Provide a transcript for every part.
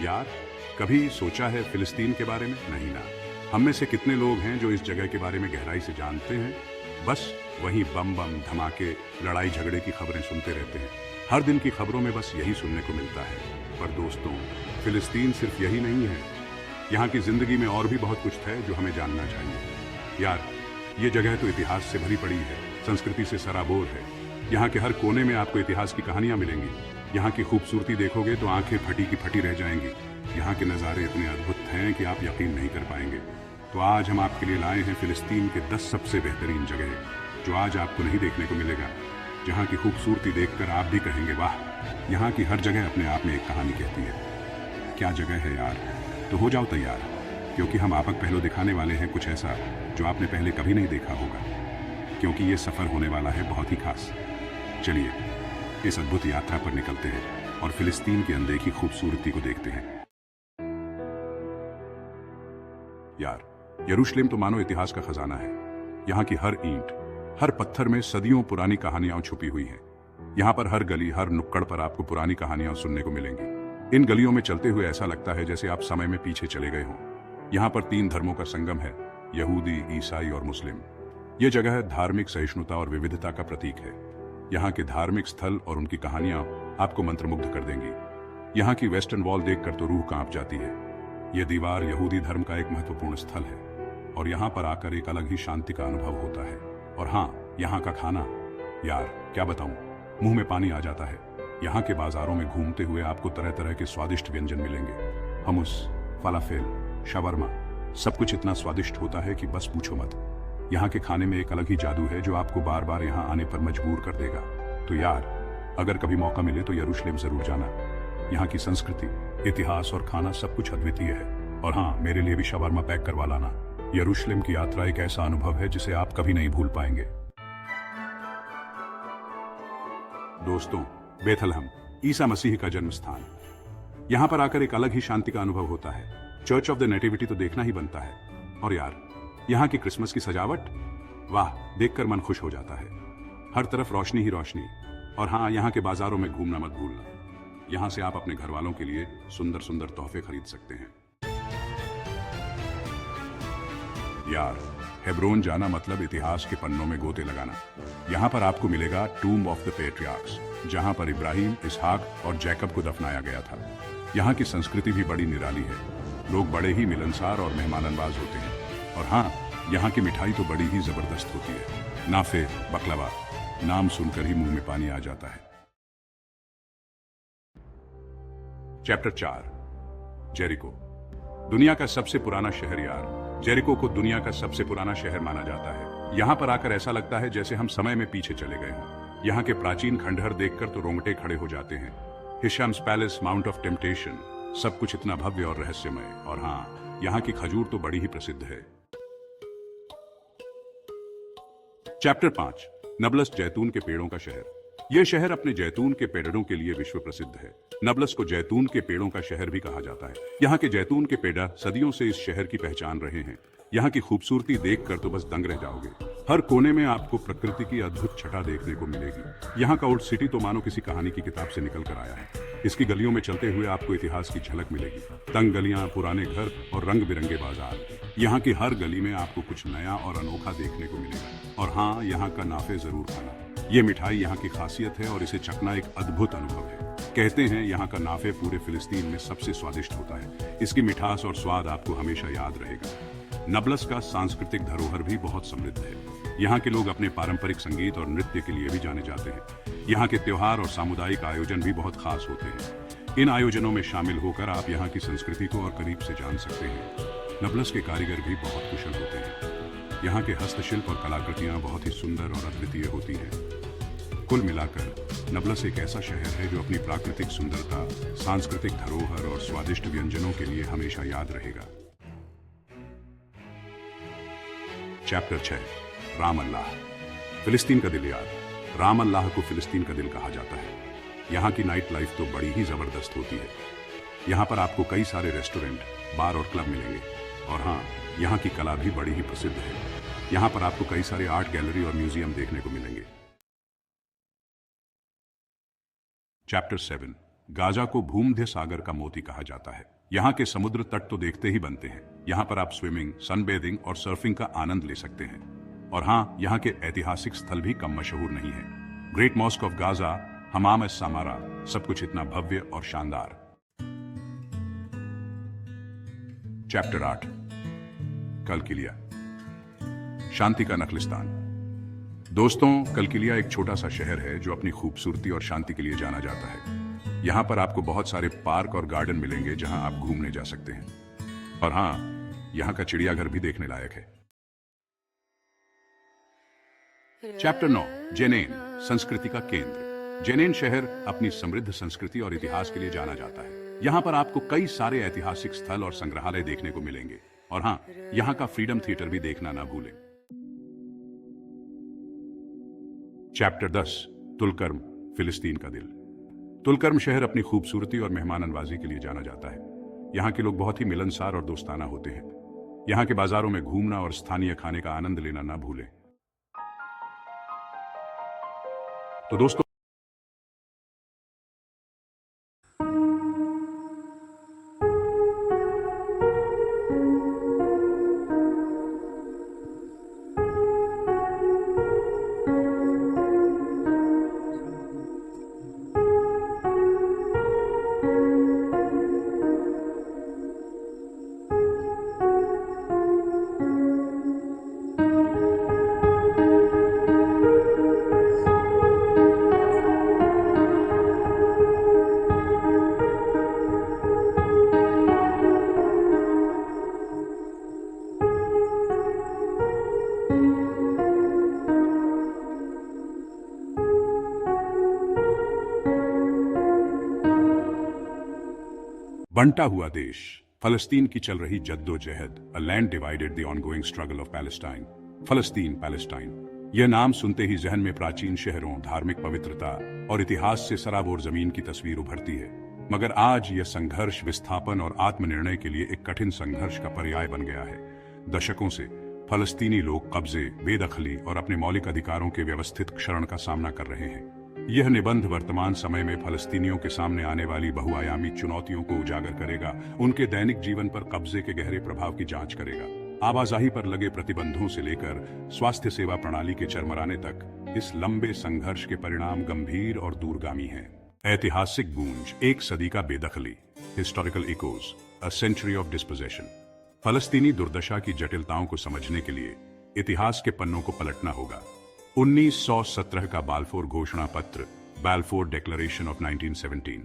यार, कभी सोचा है फिलिस्तीन के बारे में? नहीं ना। हम में से कितने लोग हैं जो इस जगह के बारे में गहराई से जानते हैं? बस वही बम बम धमाके, लड़ाई झगड़े की खबरें सुनते रहते हैं। हर दिन की खबरों में बस यही सुनने को मिलता है। पर दोस्तों, फिलिस्तीन सिर्फ यही नहीं है। यहाँ की जिंदगी में और भी बहुत कुछ है जो हमें जानना चाहिए। यार, ये जगह तो इतिहास से भरी पड़ी है, संस्कृति से सराबोर है। यहाँ के हर कोने में आपको इतिहास की कहानियां मिलेंगी। यहाँ की खूबसूरती देखोगे तो आंखें फटी की फटी रह जाएंगी। यहाँ के नज़ारे इतने अद्भुत हैं कि आप यकीन नहीं कर पाएंगे। तो आज हम आपके लिए लाए हैं फिलिस्तीन के 10 सबसे बेहतरीन जगह, जो आज आपको नहीं देखने को मिलेगा। जहाँ की खूबसूरती देखकर आप भी कहेंगे वाह। यहाँ की हर जगह अपने आप में एक कहानी कहती है। क्या जगह है यार? तो हो जाओ तैयार, क्योंकि हम आपक पहलू दिखाने वाले हैं कुछ ऐसा जो आपने पहले कभी नहीं देखा होगा। क्योंकि ये सफ़र होने वाला है बहुत ही खास। चलिए इस अद्भुत यात्रा पर निकलते हैं और फिलिस्तीन की अनदेखी खूबसूरती को देखते हैं। यार, यरूशलेम तो मानो इतिहास का खजाना है। यहाँ की हर ईंट, हर पत्थर में सदियों पुरानी कहानियां छुपी हुई हैं। यहाँ पर हर गली, हर नुक्कड़ पर आपको पुरानी कहानियां सुनने को मिलेंगी। इन गलियों में चलते हुए ऐसा लगता है जैसे आप समय में पीछे चले गए हों। यहाँ पर 3 धर्मों का संगम है, यहूदी, ईसाई और मुस्लिम। ये जगह धार्मिक सहिष्णुता और विविधता का प्रतीक है। यहाँ के धार्मिक स्थल और उनकी कहानियां आपको मंत्रमुग्ध कर देंगी। यहाँ की वेस्टर्न वॉल देखकर तो रूह कांप जाती है। ये दीवार यहूदी धर्म का एक महत्वपूर्ण स्थल है और यहाँ पर आकर एक अलग ही शांति का अनुभव होता है। और हाँ, यहाँ का खाना, यार क्या बताऊं, मुंह में पानी आ जाता है। यहाँ के बाजारों में घूमते हुए आपको तरह तरह के स्वादिष्ट व्यंजन मिलेंगे। हमूस, फलाफेल, शवरमा, सब कुछ इतना स्वादिष्ट होता है कि बस पूछो मत। यहाँ के खाने में एक अलग ही जादू है जो आपको बार बार यहाँ आने पर मजबूर कर देगा। तो यार, अगर कभी मौका मिले तो यरूशलेम जरूर जाना। यहाँ की संस्कृति, इतिहास और खाना सब कुछ अद्वितीय है। और हाँ, मेरे लिए भी शवरमा पैक करवा लाना। यरूशलेम की यात्रा एक ऐसा अनुभव है जिसे आप कभी नहीं भूल पाएंगे। दोस्तों, बेथलहम, ईसा मसीह का जन्म स्थान। यहाँ पर आकर एक अलग ही शांति का अनुभव होता है। चर्च ऑफ द नेटिविटी तो देखना ही बनता है। और यार, यहाँ की क्रिसमस की सजावट, वाह, देखकर मन खुश हो जाता है। हर तरफ रोशनी ही रोशनी। और हाँ, यहाँ के बाजारों में घूमना मत भूलना। यहाँ से आप अपने घर वालों के लिए सुंदर सुंदर तोहफे खरीद सकते हैं। यार, हेब्रोन जाना मतलब इतिहास के पन्नों में गोते लगाना। यहाँ पर आपको मिलेगा टूम्ब ऑफ द पेट्रियार्क्स, जहाँ पर इब्राहिम, इसहाक और जैकब को दफनाया गया था। यहाँ की संस्कृति भी बड़ी निराली है। लोग बड़े ही मिलनसार और मेहमाननवाज होते हैं। और हाँ, यहाँ की मिठाई तो बड़ी ही जबरदस्त होती है। नाफे, बकलवा, नाम सुनकर ही मुंह में पानी आ जाता है। Chapter 4, Jericho. दुनिया का सबसे पुराना शहर। यार, जेरिको को दुनिया का सबसे पुराना शहर माना जाता है। यहाँ पर आकर ऐसा लगता है जैसे हम समय में पीछे चले गए हों। यहाँ के प्राचीन खंडहर देखकर तो रोंगटे खड़े हो जाते हैं। हिशाम्स पैलेस, माउंट ऑफ टेम्पटेशन, सब कुछ इतना भव्य और रहस्यमय। और हाँ, यहाँ की खजूर तो बड़ी ही प्रसिद्ध है। चैप्टर 5, नबलस, जैतून के पेड़ों का शहर। यह शहर अपने जैतून के पेड़ों के लिए विश्व प्रसिद्ध है। नबलस को जैतून के पेड़ों का शहर भी कहा जाता है। यहाँ के जैतून के पेड़ सदियों से इस शहर की पहचान रहे हैं। यहाँ की खूबसूरती देखकर तो बस दंग रह जाओगे। हर कोने में आपको प्रकृति की अद्भुत छटा देखने को मिलेगी। यहाँ का ओल्ड सिटी तो मानो किसी कहानी की किताब से निकल कर आया है। इसकी गलियों में चलते हुए आपको इतिहास की झलक मिलेगी। तंग गलियां, पुराने घर और रंग बिरंगे बाजार। यहाँ की हर गली में आपको कुछ नया और अनोखा देखने को मिलेगा। और हाँ, यहाँ का नाफे जरूर खाना। ये मिठाई यहाँ की खासियत है और इसे चखना एक अद्भुत अनुभव है। कहते हैं यहाँ का नाफे पूरे फिलिस्तीन में सबसे स्वादिष्ट होता है। इसकी मिठास और स्वाद आपको हमेशा याद रहेगा। नबलस का सांस्कृतिक धरोहर भी बहुत समृद्ध है। यहाँ के लोग अपने पारंपरिक संगीत और नृत्य के लिए भी जाने जाते हैं। यहाँ के त्योहार और सामुदायिक आयोजन भी बहुत खास होते हैं। इन आयोजनों में शामिल होकर आप यहाँ की संस्कृति को और करीब से जान सकते हैं। नबलस के कारीगर भी बहुत कुशल होते हैं। यहाँ के हस्तशिल्प और कलाकृतियाँ बहुत ही सुंदर और अद्वितीय होती हैं। कुल मिलाकर नबलस एक ऐसा शहर है जो अपनी प्राकृतिक सुंदरता, सांस्कृतिक धरोहर और स्वादिष्ट व्यंजनों के लिए हमेशा याद रहेगा। चैप्टर 6, राम अल्लाह, फिलिस्तीन का दिल। यार, राम अल्लाह को फिलिस्तीन का दिल कहा जाता है। यहाँ की नाइट लाइफ तो बड़ी ही जबरदस्त होती है। यहाँ पर आपको कई सारे रेस्टोरेंट, बार और क्लब मिलेंगे। और हाँ, यहाँ की कला भी बड़ी ही प्रसिद्ध है। यहाँ पर आपको कई सारे आर्ट गैलरी और म्यूजियम देखने को मिलेंगे। चैप्टर 7, गाजा को भूमध्य सागर का मोती कहा जाता है। यहाँ के समुद्र तट तो देखते ही बनते हैं। यहाँ पर आप स्विमिंग, सनबेदिंग और सर्फिंग का आनंद ले सकते हैं। और हाँ, यहाँ के ऐतिहासिक स्थल भी कम मशहूर नहीं है। Great mask of Gaza, Hamam S सामारा, सब कुछ इतना भव्य और शानदार। चैप्टर 8, कलकिलिया, शांति का नखलिस्तान। दोस्तों, कलकिलिया एक छोटा सा शहर है जो अपनी खूबसूरती और शांति के लिए जाना जाता है। यहाँ पर आपको बहुत सारे पार्क और गार्डन मिलेंगे जहाँ आप घूमने जा सकते हैं। और हाँ, यहाँ का चिड़ियाघर भी देखने लायक है। चैप्टर 9, जेनेन, संस्कृति का केंद्र। जेनेन शहर अपनी समृद्ध संस्कृति और इतिहास के लिए जाना जाता है। यहाँ पर आपको कई सारे ऐतिहासिक स्थल और संग्रहालय देखने को मिलेंगे। और हाँ, यहाँ का फ्रीडम थिएटर भी देखना ना भूलें। चैप्टर 10, तुलकर्म, फिलिस्तीन का दिल। तुलकर्म शहर अपनी खूबसूरती और मेहमान नवाजी के लिए जाना जाता है। यहाँ के लोग बहुत ही मिलनसार और दोस्ताना होते हैं। यहाँ के बाजारों में घूमना और स्थानीय खाने का आनंद लेना ना भूलें। तो दोस्तों, बनता हुआ देश, फलस्तीन की चल रही जद्दोजहद, a land divided the ongoing struggle of Palestine. फलस्तीन, पैलेस्टाइन, यह नाम सुनते ही जहन में प्राचीन शहरों, धार्मिक पवित्रता और इतिहास से सराबोर जमीन की तस्वीर उभरती है। मगर आज यह संघर्ष विस्थापन और आत्मनिर्णय के लिए एक कठिन संघर्ष का पर्याय बन गया है। दशकों से फलस्तीनी लोग कब्जे, बेदखली और अपने मौलिक अधिकारों के व्यवस्थित क्षरण का सामना कर रहे हैं। यह निबंध वर्तमान समय में फलस्तीनियों के सामने आने वाली बहुआयामी चुनौतियों को उजागर करेगा, उनके दैनिक जीवन पर कब्जे के गहरे प्रभाव की जांच करेगा। आवाजाही पर लगे प्रतिबंधों से लेकर स्वास्थ्य सेवा प्रणाली के चरमराने तक इस लंबे संघर्ष के परिणाम गंभीर और दूरगामी हैं। ऐतिहासिक गूंज, एक सदी का बेदखली, historical echoes, a century of dispossession. फलस्तीनी दुर्दशा की जटिलताओं को समझने के लिए इतिहास के पन्नों को पलटना होगा। 1917 का बाल्फोर घोषणा पत्र, बाल्फोर डिक्लेरेशन ऑफ 1917,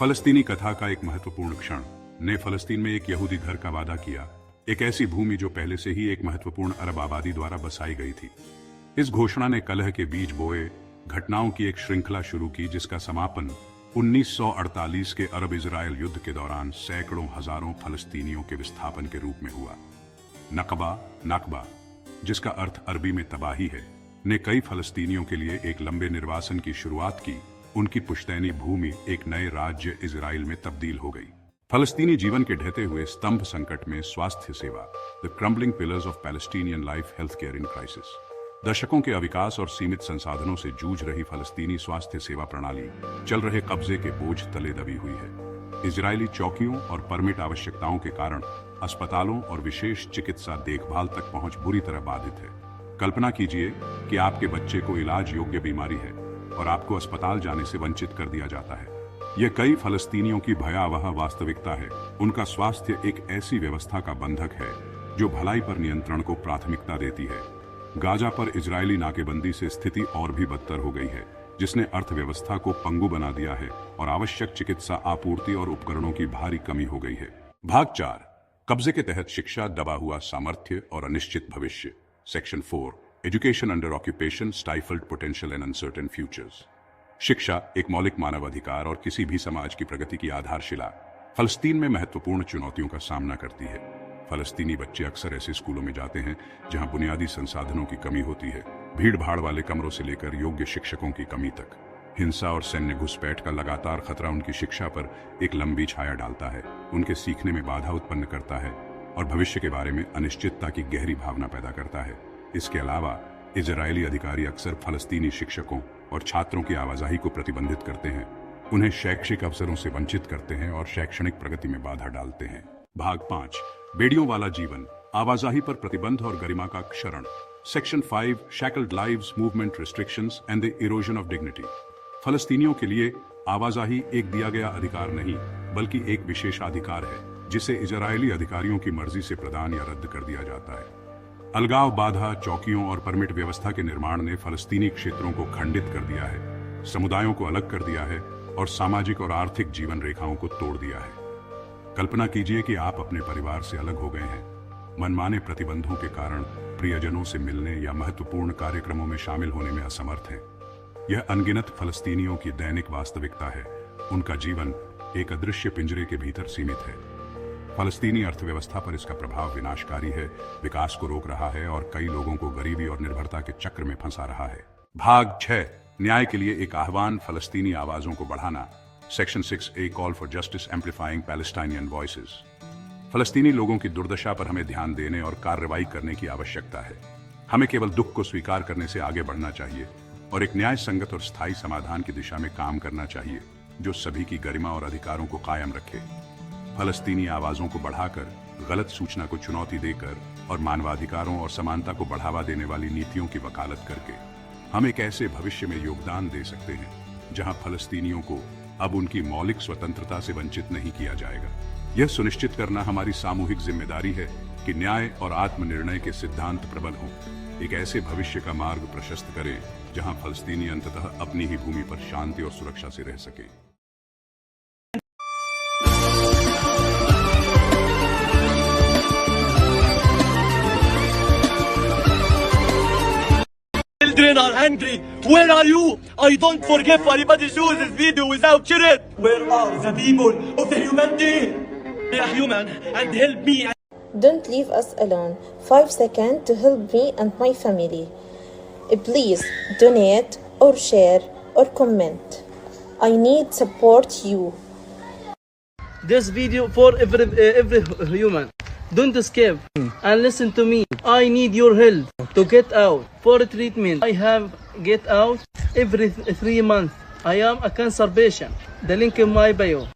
फलस्तीनी कथा का एक महत्वपूर्ण क्षण ने फलस्तीन में एक यहूदी घर का वादा किया, एक ऐसी भूमि जो पहले से ही एक महत्वपूर्ण अरब आबादी द्वारा बसाई गई थी। इस घोषणा ने कलह के बीज बोए, घटनाओं की एक श्रृंखला शुरू की जिसका समापन 1948 के अरब इजराइल युद्ध के दौरान सैकड़ों हजारों फलस्तीनियों के विस्थापन के रूप में हुआ। नकबा, जिसका अर्थ अरबी में तबाही है, ने कई फलस्तीनियों के लिए एक लंबे निर्वासन की शुरुआत की। उनकी पुश्तैनी भूमि एक नए राज्य इजराइल में तब्दील हो गई। फलस्तीनी जीवन के ढहते हुए स्तंभ संकट में स्वास्थ्य सेवा, the crumbling pillars of Palestinian life health care in crisis. दशकों के अविकास और सीमित संसाधनों से जूझ रही फलस्तीनी स्वास्थ्य सेवा प्रणाली चल रहे कब्जे के बोझ तले दबी हुई है। इजरायली चौकियों और परमिट आवश्यकताओं के कारण अस्पतालों और विशेष चिकित्सा देखभाल तक पहुंच बुरी तरह बाधित है। कल्पना कीजिए कि आपके बच्चे को इलाज योग्य बीमारी है और आपको अस्पताल जाने से वंचित कर दिया जाता है। यह कई फलस्तीनियों की भयावह वास्तविकता है। उनका स्वास्थ्य एक ऐसी व्यवस्था का बंधक है जो भलाई पर नियंत्रण को प्राथमिकता देती है। गाजा पर इजरायली नाकेबंदी से स्थिति और भी बदतर हो गई है, जिसने अर्थव्यवस्था को पंगु बना दिया है और आवश्यक चिकित्सा आपूर्ति और उपकरणों की भारी कमी हो गई है। भाग 4, कब्जे के तहत शिक्षा, दबा हुआ सामर्थ्य और अनिश्चित भविष्य। Section 4, education under occupation, stifled potential and uncertain futures. शिक्षा एक मौलिक मानव अधिकार और किसी भी समाज की प्रगति की आधारशिला फलस्तीन में महत्वपूर्ण चुनौतियों का सामना करती है। फलस्तीनी बच्चे अक्सर ऐसे स्कूलों में जाते हैं जहां बुनियादी संसाधनों की कमी होती है, भीड़ भाड़ वाले कमरों से लेकर योग्य शिक्षकों की कमी तक। हिंसा और सैन्य घुसपैठ का लगातार खतरा उनकी शिक्षा पर एक लंबी छाया डालता है, उनके सीखने में बाधा उत्पन्न करता है और भविष्य के बारे में अनिश्चितता की गहरी भावना पैदा करता है। इसके अलावा इजरायली अधिकारी अक्सर फलस्तीनी शिक्षकों और छात्रों की आवाजाही को प्रतिबंधित करते हैं, उन्हें शैक्षिक अवसरों से वंचित करते हैं और शैक्षणिक प्रगति में बाधा डालते हैं। भाग 5, बेड़ियों वाला जीवन, आवाजाही पर प्रतिबंध और गरिमा का क्षरण। Section 5, shackled lives, movement restrictions and the erosion of dignity. फलस्तीनियों के लिए आवाजाही एक दिया गया अधिकार नहीं, बल्कि एक विशेषाधिकार है, जिसे इजरायली अधिकारियों की मर्जी से प्रदान या रद्द कर दिया जाता है। अलगाव, बाधा, चौकियों और परमिट व्यवस्था के निर्माण ने फलस्तीनी क्षेत्रों को खंडित कर दिया है, समुदायों को अलग कर दिया है और सामाजिक और आर्थिक जीवन रेखाओं को तोड़ दिया है। कल्पना कीजिए कि आप अपने परिवार से अलग हो गए हैं, मनमाने प्रतिबंधों के कारण प्रियजनों से मिलने या महत्वपूर्ण कार्यक्रमों में शामिल होने में असमर्थ हैं। यह अनगिनत फलस्तीनियों की दैनिक वास्तविकता है। उनका जीवन एक अदृश्य पिंजरे के भीतर सीमित है। फलस्तीनी अर्थव्यवस्था पर इसका प्रभाव विनाशकारी है, विकास को रोक रहा है और कई लोगों को गरीबी और निर्भरता के चक्र में फंसा रहा है। भाग 6, न्याय के लिए एक आह्वान, फलस्तीनी आवाजों को बढ़ाना। Section 6, a call for justice, amplifying Palestinian voices. फलस्तीनी लोगों की दुर्दशा पर हमें ध्यान देने और कार्रवाई करने की आवश्यकता है। हमें केवल दुख को स्वीकार करने से आगे बढ़ना चाहिए और एक न्याय संगत और स्थायी समाधान की दिशा में काम करना चाहिए, जो सभी की गरिमा और अधिकारों को कायम रखे। फलस्तीनी आवाजों को बढ़ाकर, गलत सूचना को चुनौती देकर और मानवाधिकारों और समानता को बढ़ावा देने वाली नीतियों की वकालत करके हम एक ऐसे भविष्य में योगदान दे सकते हैं जहां फलस्तीनियों को अब उनकी मौलिक स्वतंत्रता से वंचित नहीं किया जाएगा। यह सुनिश्चित करना हमारी सामूहिक जिम्मेदारी है कि न्याय और आत्मनिर्णय के सिद्धांत प्रबल हों, एक ऐसे भविष्य का मार्ग प्रशस्त करें जहां फलस्तीनी अंततः अपनी ही भूमि पर शांति और सुरक्षा से रह सकें। Children are hungry. Where are you? I don't forgive anybody shows this video without children. Where are the people of the humanity? Be a human and help me. Don't leave us alone. 5 seconds to help me and my family. Please donate or share or comment. I need support you. This video for every human. Don't escape and listen to me. I need your help to get out for treatment. I have get out every 3 months. I am a cancer patient. The link in my bio.